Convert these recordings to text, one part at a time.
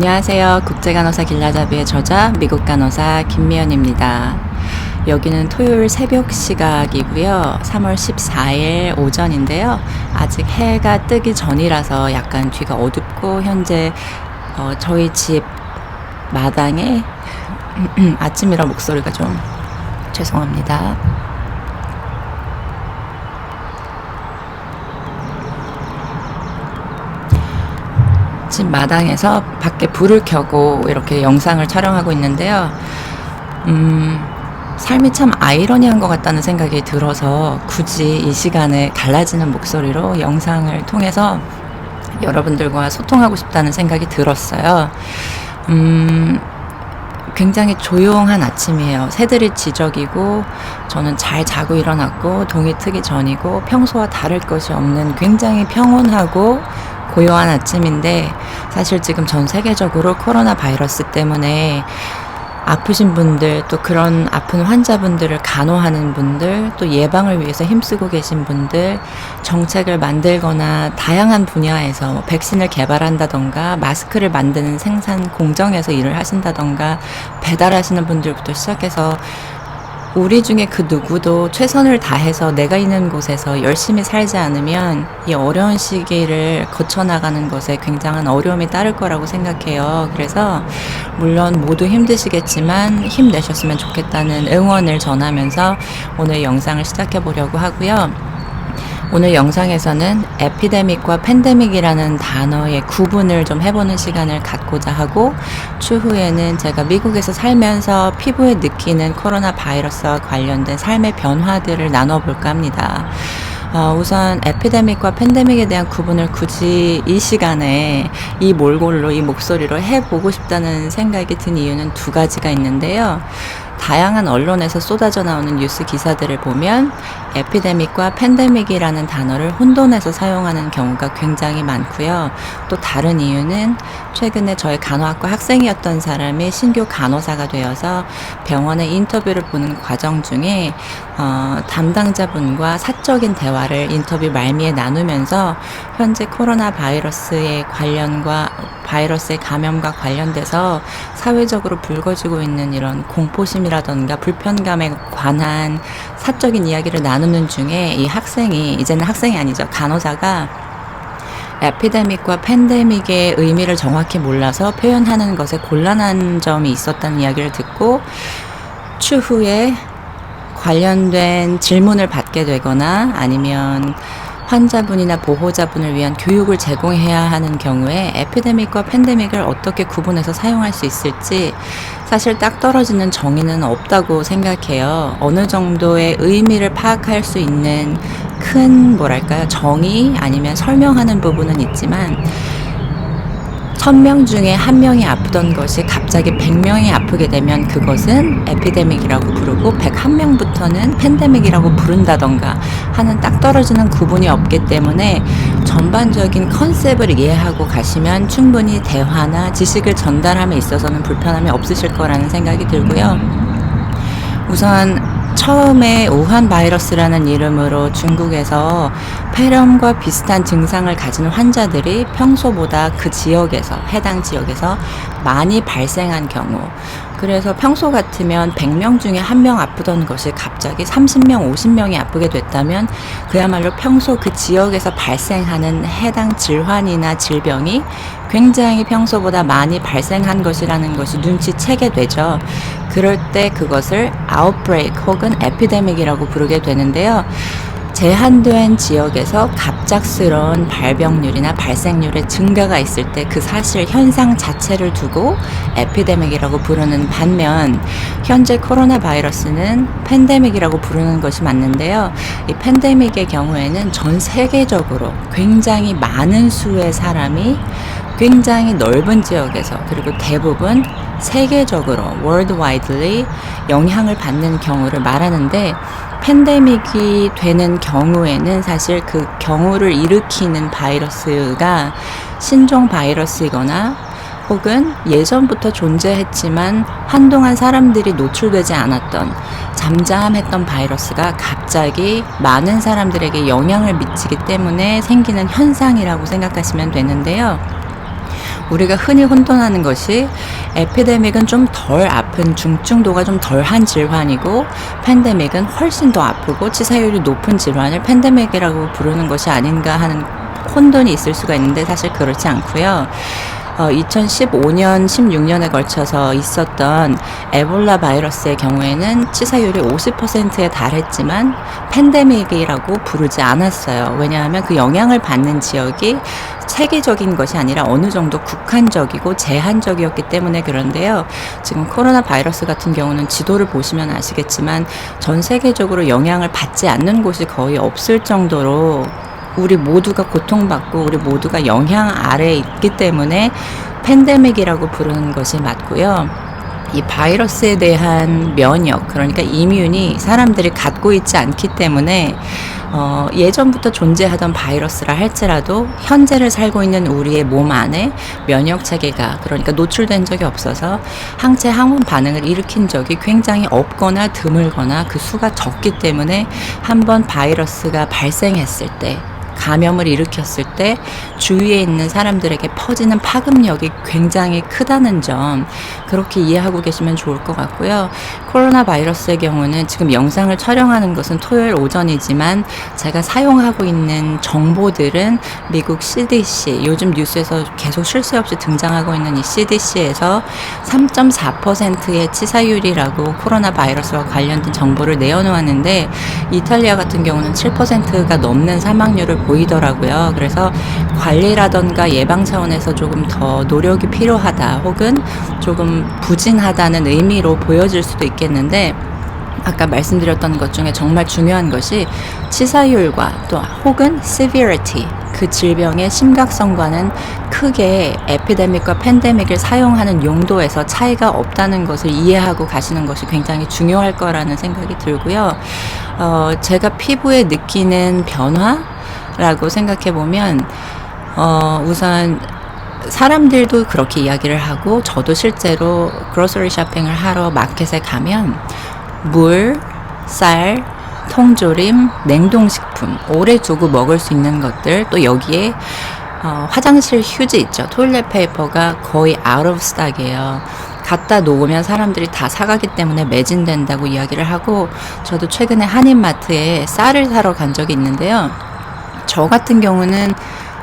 안녕하세요. 국제간호사 길라잡이의 저자 미국 간호사 김미연입니다. 여기는 토요일 새벽 시각이고요. 3월 14일 오전인데요. 아직 해가 뜨기 전이라서 약간 뒤가 어둡고 현재 저희 집 마당에 아침이라 목소리가 좀 죄송합니다. 집 마당에서 밖에 불을 켜고 이렇게 영상을 촬영하고 있는데요. 삶이 참 아이러니한 것 같다는 생각이 들어서 굳이 이 시간에 갈라지는 목소리로 영상을 통해서 여러분들과 소통하고 싶다는 생각이 들었어요. 굉장히 조용한 아침이에요. 새들이 지저귀고 저는 잘 자고 일어났고 동이 트기 전이고 평소와 다를 것이 없는 굉장히 평온하고 고요한 아침인데, 사실 지금 전 세계적으로 코로나 바이러스 때문에 아프신 분들, 또 그런 아픈 환자분들을 간호하는 분들, 또 예방을 위해서 힘쓰고 계신 분들, 정책을 만들거나 다양한 분야에서 백신을 개발한다던가 마스크를 만드는 생산 공정에서 일을 하신다던가 배달하시는 분들부터 시작해서 우리 중에 그 누구도 최선을 다해서 내가 있는 곳에서 열심히 살지 않으면 이 어려운 시기를 거쳐나가는 것에 굉장한 어려움이 따를 거라고 생각해요. 그래서 물론 모두 힘드시겠지만 힘내셨으면 좋겠다는 응원을 전하면서 오늘 영상을 시작해 보려고 하고요. 오늘 영상에서는 에피데믹과 팬데믹이라는 단어의 구분을 좀 해보는 시간을 갖고자 하고, 추후에는 제가 미국에서 살면서 피부에 느끼는 코로나 바이러스와 관련된 삶의 변화들을 나눠볼까 합니다. 우선 에피데믹과 팬데믹에 대한 구분을 굳이 이 시간에 이 몰골로, 이 목소리로 해보고 싶다는 생각이 든 이유는 두 가지가 있는데요. 다양한 언론에서 쏟아져 나오는 뉴스 기사들을 보면 에피데믹과 팬데믹이라는 단어를 혼돈해서 사용하는 경우가 굉장히 많고요. 또 다른 이유는 최근에 저희 간호학과 학생이었던 사람이 신규 간호사가 되어서 병원의 인터뷰를 보는 과정 중에 담당자분과 사적인 대화를 인터뷰 말미에 나누면서 현재 코로나 바이러스의 관련과 바이러스의 감염과 관련돼서 사회적으로 불거지고 있는 이런 공포심이라던가 불편감에 관한 사적인 이야기를 나누는 중에 이 학생이, 이제는 학생이 아니죠, 간호사가 에피데믹과 팬데믹의 의미를 정확히 몰라서 표현하는 것에 곤란한 점이 있었다는 이야기를 듣고, 추후에 관련된 질문을 받게 되거나 아니면 환자분이나 보호자분을 위한 교육을 제공해야 하는 경우에 에피데믹과 팬데믹을 어떻게 구분해서 사용할 수 있을지 사실 딱 떨어지는 정의는 없다고 생각해요. 어느 정도의 의미를 파악할 수 있는 큰 정의 아니면 설명하는 부분은 있지만 1000명 중에 1명이 아프던 것이 갑자기 100명이 아프게 되면 그것은 에피데믹이라고 부르고 101명부터는 팬데믹이라고 부른다던가 하는 딱 떨어지는 구분이 없기 때문에 전반적인 컨셉을 이해하고 가시면 충분히 대화나 지식을 전달함에 있어서는 불편함이 없으실 거라는 생각이 들고요. 우선 처음에 우한 바이러스라는 이름으로 중국에서 폐렴과 비슷한 증상을 가진 환자들이 평소보다 그 지역에서, 해당 지역에서 많이 발생한 경우, 그래서 평소 같으면 100명 중에 1명 아프던 것이 갑자기 30명, 50명이 아프게 됐다면 그야말로 평소 그 지역에서 발생하는 해당 질환이나 질병이 굉장히 평소보다 많이 발생한 것이라는 것이 눈치채게 되죠. 그럴 때 그것을 outbreak 혹은 epidemic이라고 부르게 되는데요. 제한된 지역에서 갑작스러운 발병률이나 발생률의 증가가 있을 때 그 사실 현상 자체를 두고 에피데믹이라고 부르는 반면, 현재 코로나 바이러스는 팬데믹이라고 부르는 것이 맞는데요. 이 팬데믹의 경우에는 전 세계적으로 굉장히 많은 수의 사람이 굉장히 넓은 지역에서, 그리고 대부분 세계적으로 worldwidely 영향을 받는 경우를 말하는데, 팬데믹이 되는 경우에는 사실 그 경우를 일으키는 바이러스가 신종 바이러스이거나 혹은 예전부터 존재했지만 한동안 사람들이 노출되지 않았던 잠잠했던 바이러스가 갑자기 많은 사람들에게 영향을 미치기 때문에 생기는 현상이라고 생각하시면 되는데요. 우리가 흔히 혼돈하는 것이 에피데믹은 좀 덜 아픈 중증도가 좀 덜한 질환이고 팬데믹은 훨씬 더 아프고 치사율이 높은 질환을 팬데믹이라고 부르는 것이 아닌가 하는 혼돈이 있을 수가 있는데 사실 그렇지 않고요. 2015년, 16년에 걸쳐서 있었던 에볼라 바이러스의 경우에는 치사율이 50%에 달했지만 팬데믹이라고 부르지 않았어요. 왜냐하면 그 영향을 받는 지역이 세계적인 것이 아니라 어느 정도 국한적이고 제한적이었기 때문에 그런데요. 지금 코로나 바이러스 같은 경우는 지도를 보시면 아시겠지만 전 세계적으로 영향을 받지 않는 곳이 거의 없을 정도로 우리 모두가 고통받고 우리 모두가 영향 아래에 있기 때문에 팬데믹이라고 부르는 것이 맞고요. 이 바이러스에 대한 면역, 그러니까 이뮨이 사람들이 갖고 있지 않기 때문에 예전부터 존재하던 바이러스라 할지라도 현재를 살고 있는 우리의 몸 안에 면역 체계가 그러니까 노출된 적이 없어서 항체 항원 반응을 일으킨 적이 굉장히 없거나 드물거나 그 수가 적기 때문에 한번 바이러스가 발생했을 때 감염을 일으켰을 때 주위에 있는 사람들에게 퍼지는 파급력이 굉장히 크다는 점 그렇게 이해하고 계시면 좋을 것 같고요. 코로나 바이러스의 경우는 지금 영상을 촬영하는 것은 토요일 오전이지만 제가 사용하고 있는 정보들은 미국 CDC 요즘 뉴스에서 계속 쉴 새 없이 등장하고 있는 이 CDC에서 3.4%의 치사율이라고 코로나 바이러스와 관련된 정보를 내어놓았는데 이탈리아 같은 경우는 7%가 넘는 사망률을 보이더라고요. 그래서 관리라던가 예방 차원에서 조금 더 노력이 필요하다 혹은 조금 부진하다는 의미로 보여질 수도 있겠는데 아까 말씀드렸던 것 중에 정말 중요한 것이 치사율과 또 혹은 severity 그 질병의 심각성과는 크게 에피데믹과 팬데믹을 사용하는 용도에서 차이가 없다는 것을 이해하고 가시는 것이 굉장히 중요할 거라는 생각이 들고요. 제가 피부에 느끼는 변화라고 생각해 보면 우선 사람들도 그렇게 이야기를 하고 저도 실제로 그로서리 쇼핑을 하러 마켓에 가면 물, 쌀, 통조림, 냉동식품 오래 두고 먹을 수 있는 것들 또 여기에 화장실 휴지 있죠. 토일렛 페이퍼가 거의 out of stock이에요. 갖다 놓으면 사람들이 다 사가기 때문에 매진된다고 이야기를 하고 저도 최근에 한인마트에 쌀을 사러 간 적이 있는데요. 저 같은 경우는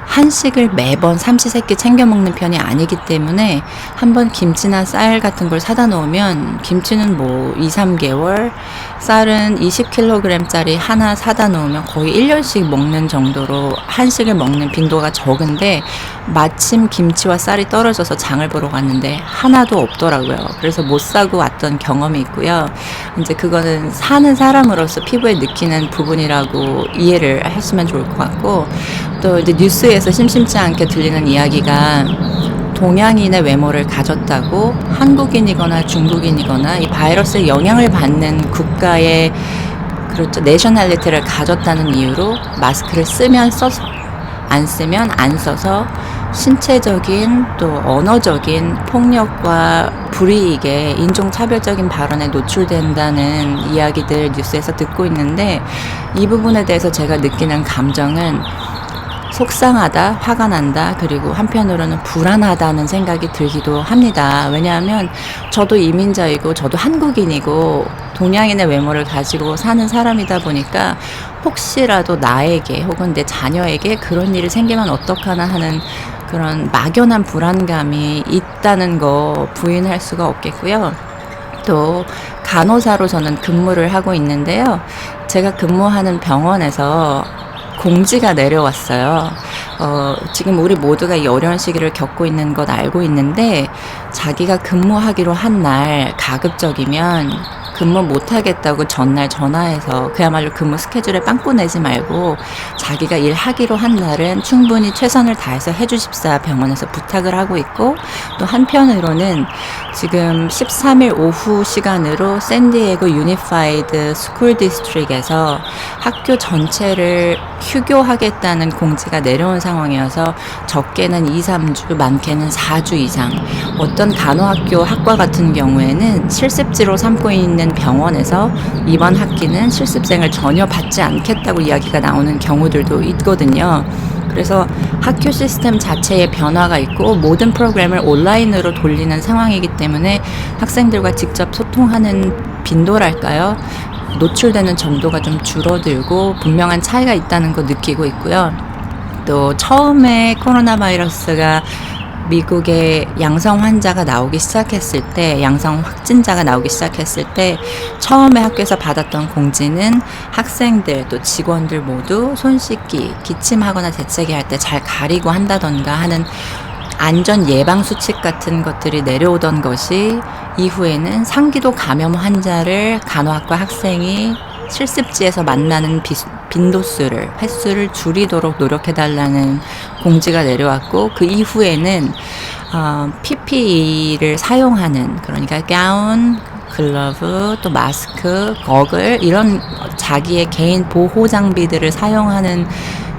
한식을 매번 삼시세끼 챙겨 먹는 편이 아니기 때문에 한번 김치나 쌀 같은 걸 사다 놓으면 김치는 뭐 2, 3개월, 쌀은 20kg짜리 하나 사다 놓으면 거의 1년씩 먹는 정도로 한식을 먹는 빈도가 적은데 마침 김치와 쌀이 떨어져서 장을 보러 갔는데 하나도 없더라고요. 그래서 못 사고 왔던 경험이 있고요. 이제 그거는 사는 사람으로서 피부에 느끼는 부분이라고 이해를 하시면 좋을 것 같고 또 이제 뉴스에서 심심치 않게 들리는 이야기가 동양인의 외모를 가졌다고 한국인이거나 중국인이거나 이 바이러스의 영향을 받는 국가의 그렇죠 내셔널리티를 가졌다는 이유로 마스크를 쓰면 써서 안 쓰면 안 써서 신체적인 또 언어적인 폭력과 불이익에 인종차별적인 발언에 노출된다는 이야기들 뉴스에서 듣고 있는데 이 부분에 대해서 제가 느끼는 감정은 속상하다, 화가 난다, 그리고 한편으로는 불안하다는 생각이 들기도 합니다. 왜냐하면 저도 이민자이고 저도 한국인이고 동양인의 외모를 가지고 사는 사람이다 보니까 혹시라도 나에게 혹은 내 자녀에게 그런 일이 생기면 어떡하나 하는 그런 막연한 불안감이 있다는 거 부인할 수가 없겠고요. 또 간호사로 저는 근무를 하고 있는데요. 제가 근무하는 병원에서 공지가 내려왔어요. 지금 우리 모두가 이 어려운 시기를 겪고 있는 것 알고 있는데 자기가 근무하기로 한 날 가급적이면 근무 못하겠다고 전날 전화해서 그야말로 근무 스케줄에 빵꾸 내지 말고 자기가 일하기로 한 날은 충분히 최선을 다해서 해주십사 병원에서 부탁을 하고 있고 또 한편으로는 지금 13일 오후 시간으로 샌디에고 유니파이드 스쿨 디스트릭에서 학교 전체를 휴교하겠다는 공지가 내려온 상황이어서 적게는 2, 3주, 많게는 4주 이상 어떤 간호학교 학과 같은 경우에는 실습지로 삼고 있는 병원에서 이번 학기는 실습생을 전혀 받지 않겠다고 이야기가 나오는 경우들도 있거든요. 그래서 학교 시스템 자체에 변화가 있고 모든 프로그램을 온라인으로 돌리는 상황이기 때문에 학생들과 직접 소통하는 빈도랄까요? 노출되는 정도가 좀 줄어들고 분명한 차이가 있다는 거 느끼고 있고요. 또 처음에 코로나 바이러스가 미국에 양성 환자가 나오기 시작했을 때, 양성 확진자가 나오기 시작했을 때 처음에 학교에서 받았던 공지는 학생들 또 직원들 모두 손 씻기, 기침하거나 재채기 할 때 잘 가리고 한다던가 하는 안전 예방 수칙 같은 것들이 내려오던 것이 이후에는 상기도 감염 환자를 간호학과 학생이 실습지에서 만나는 빈도수를, 횟수를 줄이도록 노력해달라는 공지가 내려왔고, 그 이후에는 PPE를 사용하는, 그러니까 가운, 글러브, 또 마스크, 거글, 이런 자기의 개인 보호 장비들을 사용하는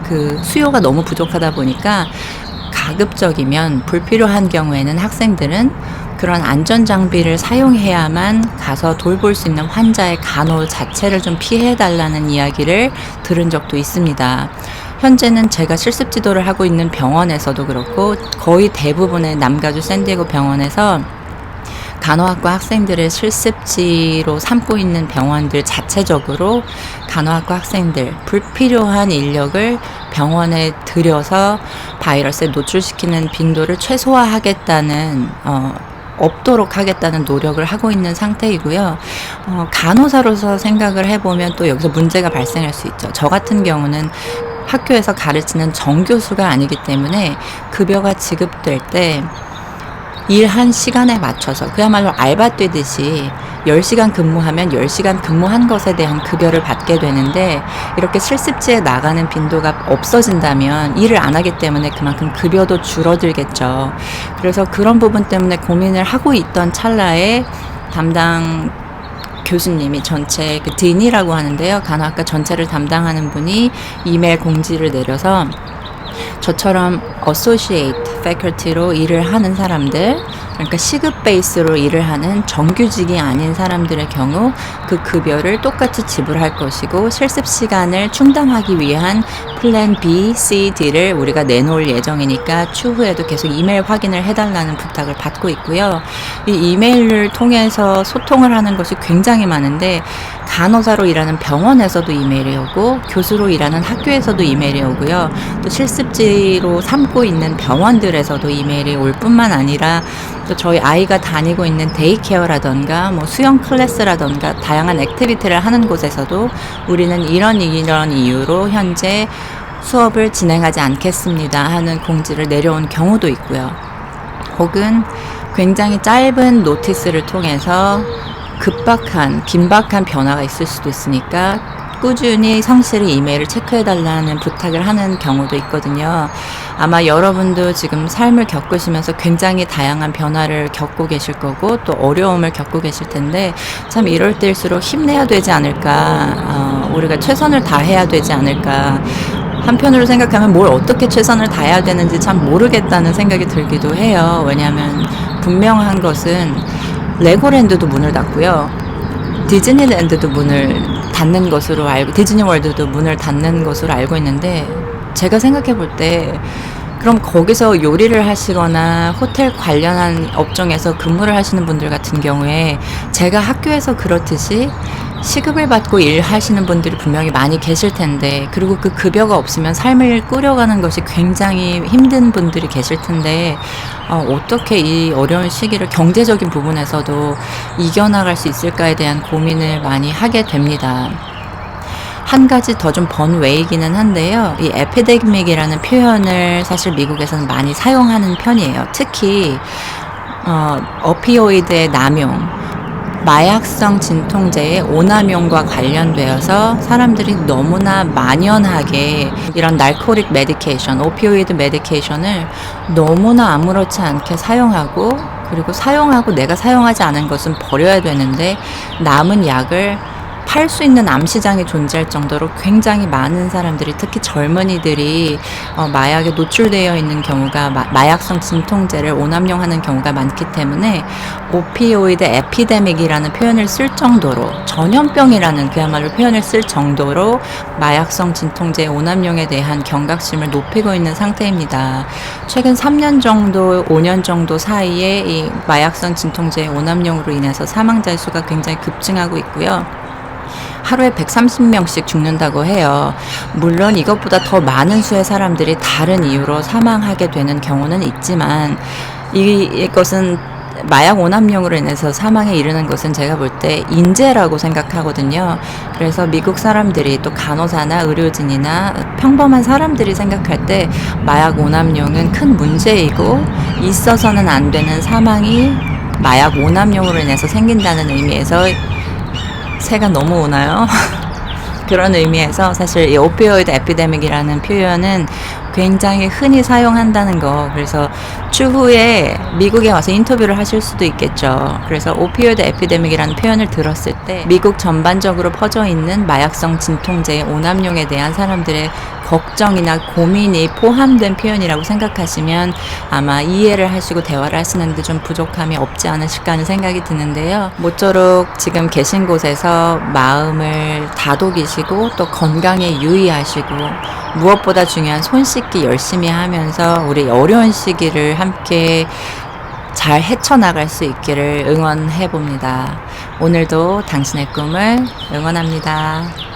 그 수요가 너무 부족하다 보니까 가급적이면 불필요한 경우에는 학생들은 그런 안전장비를 사용해야만 가서 돌볼 수 있는 환자의 간호 자체를 좀 피해달라는 이야기를 들은 적도 있습니다. 현재는 제가 실습 지도를 하고 있는 병원에서도 그렇고 거의 대부분의 남가주 샌디에고 병원에서 간호학과 학생들을 실습지로 삼고 있는 병원들 자체적으로 간호학과 학생들, 불필요한 인력을 병원에 들여서 바이러스에 노출시키는 빈도를 최소화하겠다는 없도록 하겠다는 노력을 하고 있는 상태이고요. 간호사로서 생각을 해보면 또 여기서 문제가 발생할 수 있죠. 저 같은 경우는 학교에서 가르치는 정교수가 아니기 때문에 급여가 지급될 때 일한 시간에 맞춰서 그야말로 알바 뛰듯이 10시간 근무하면 10시간 근무한 것에 대한 급여를 받게 되는데, 이렇게 실습지에 나가는 빈도가 없어진다면 일을 안 하기 때문에 그만큼 급여도 줄어들겠죠. 그래서 그런 부분 때문에 고민을 하고 있던 찰나에 담당 교수님이 전체 그 딘이라고 하는데요. 간호학과 전체를 담당하는 분이 이메일 공지를 내려서 저처럼 associate faculty로 일을 하는 사람들, 그러니까 시급 베이스로 일을 하는 정규직이 아닌 사람들의 경우 그 급여를 똑같이 지불할 것이고, 실습 시간을 충당하기 위한 플랜 B, C, D를 우리가 내놓을 예정이니까 추후에도 계속 이메일 확인을 해달라는 부탁을 받고 있고요. 이 이메일을 통해서 소통을 하는 것이 굉장히 많은데, 간호사로 일하는 병원에서도 이메일이 오고 교수로 일하는 학교에서도 이메일이 오고요. 또 실습지로 삼고 있는 병원들에서도 이메일이 올 뿐만 아니라 또 저희 아이가 다니고 있는 데이케어라던가 뭐 수영 클래스라던가 다양한 액티비티를 하는 곳에서도 우리는 이런 이유로 현재 수업을 진행하지 않겠습니다 하는 공지를 내려온 경우도 있고요. 혹은 굉장히 짧은 노티스를 통해서 긴박한 변화가 있을 수도 있으니까 꾸준히 성실히 이메일을 체크해달라는 부탁을 하는 경우도 있거든요. 아마 여러분도 지금 삶을 겪으시면서 굉장히 다양한 변화를 겪고 계실 거고 또 어려움을 겪고 계실 텐데, 참 이럴 때일수록 힘내야 되지 않을까, 우리가 최선을 다해야 되지 않을까, 한편으로 생각하면 뭘 어떻게 최선을 다해야 되는지 참 모르겠다는 생각이 들기도 해요. 왜냐하면 분명한 것은 레고랜드도 문을 닫고요, 디즈니랜드도 문을 닫는 것으로 알고, 디즈니월드도 문을 닫는 것으로 알고 있는데, 제가 생각해 볼 때 그럼 거기서 요리를 하시거나 호텔 관련한 업종에서 근무를 하시는 분들 같은 경우에 제가 학교에서 그렇듯이 시급을 받고 일하시는 분들이 분명히 많이 계실 텐데, 그리고 그 급여가 없으면 삶을 꾸려가는 것이 굉장히 힘든 분들이 계실 텐데, 어떻게 이 어려운 시기를 경제적인 부분에서도 이겨나갈 수 있을까에 대한 고민을 많이 하게 됩니다. 한 가지 더 좀 번외이기는 한데요. 이 에피데믹이라는 표현을 사실 미국에서는 많이 사용하는 편이에요. 특히 오피오이드의 남용, 마약성 진통제의 오남용과 관련되어서 사람들이 너무나 만연하게 이런 날코릭 메디케이션, 오피오이드 메디케이션을 너무나 아무렇지 않게 사용하고, 그리고 사용하고 내가 사용하지 않은 것은 버려야 되는데 남은 약을 팔 수 있는 암시장이 존재할 정도로 굉장히 많은 사람들이, 특히 젊은이들이 마약에 노출되어 있는 경우가, 마약성 진통제를 오남용하는 경우가 많기 때문에 오피오이드 에피데믹이라는 표현을 쓸 정도로, 전염병이라는 그야말로 표현을 쓸 정도로 마약성 진통제 오남용에 대한 경각심을 높이고 있는 상태입니다. 최근 3년 정도, 5년 정도 사이에 이 마약성 진통제 오남용으로 인해서 사망자의 수가 굉장히 급증하고 있고요. 하루에 130명씩 죽는다고 해요. 물론 이것보다 더 많은 수의 사람들이 다른 이유로 사망하게 되는 경우는 있지만, 이것은 마약 오남용으로 인해서 사망에 이르는 것은 제가 볼 때 인재라고 생각하거든요. 그래서 미국 사람들이, 또 간호사나 의료진이나 평범한 사람들이 생각할 때 마약 오남용은 큰 문제이고 있어서는 안 되는 사망이 마약 오남용으로 인해서 생긴다는 의미에서, 새가 너무 오나요? 그런 의미에서 사실 이 오피오이드 에피데믹이라는 표현은 굉장히 흔히 사용한다는 거, 그래서 추후에 미국에 와서 인터뷰를 하실 수도 있겠죠. 그래서 오피오이드 에피데믹이라는 표현을 들었을 때 미국 전반적으로 퍼져 있는 마약성 진통제의 오남용에 대한 사람들의 걱정이나 고민이 포함된 표현이라고 생각하시면 아마 이해를 하시고 대화를 하시는데 좀 부족함이 없지 않으실까 하는 생각이 드는데요. 모쪼록 지금 계신 곳에서 마음을 다독이시고 또 건강에 유의하시고, 무엇보다 중요한 손 씻기 열심히 하면서 우리 어려운 시기를 함께 잘 헤쳐나갈 수 있기를 응원해 봅니다. 오늘도 당신의 꿈을 응원합니다.